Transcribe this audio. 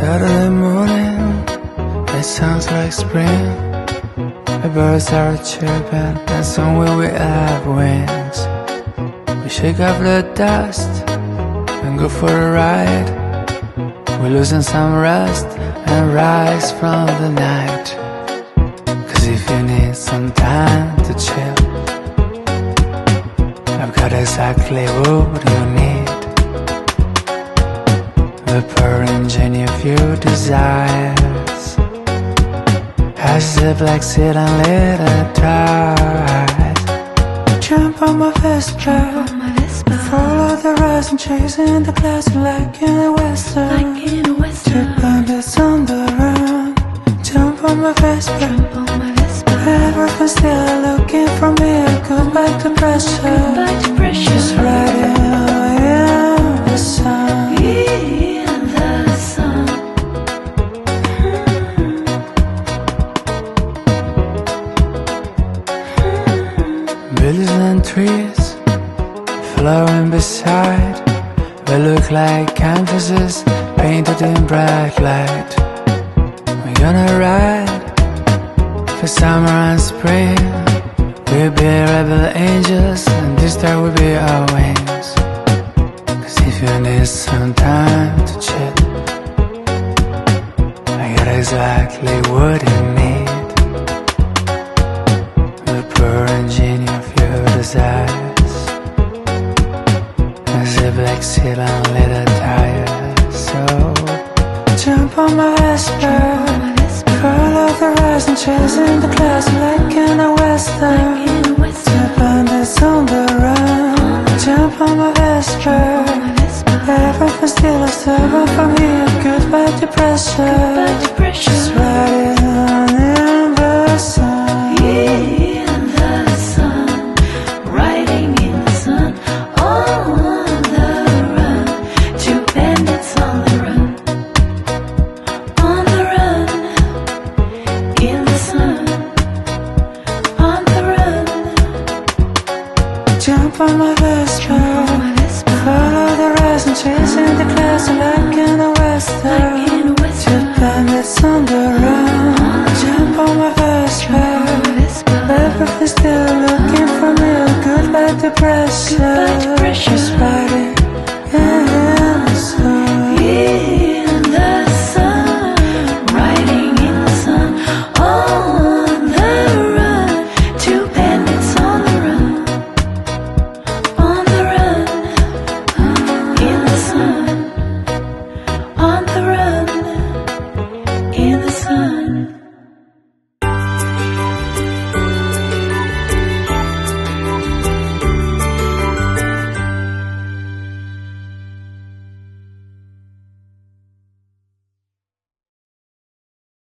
Saturday morning, it sounds like spring. The birds are chirping, and soon we will have wings. We shake off the dust and go for a ride. We're losing some rest and rise from the night. Cause if you need some time to chill, I've got exactly what you need. The orange in your few desires. I sip like sit and let it dry. Jump on my Vespa, follow the rise and chasing the clouds like in a western. Two bandits on the run. Jump on my Vespa, everything's still looking for me. Goodbye to pressure, just riding in the sun. Buildings and trees flowing beside. We look like canvases painted in bright light. We're gonna ride for summer and spring. We'll be rebel angels, and this time will be our wings. Cause if you need some time to chill, I got exactly what you need. The orange in your few desires. As if like sit and let it tire. So jump on my Vespa, follow the rise and chasing the clouds like in a western. The bandits on the run. Jump on my Vespa, everything's still a servant for me. Goodbye to pressure, just riding on in the sun. Jump on my Vespa, follow the rise and chasing the clouds like in a western. Two bandits on the run. Jump on my Vespa, everything's still looking for me. Goodbye to pressure, just riding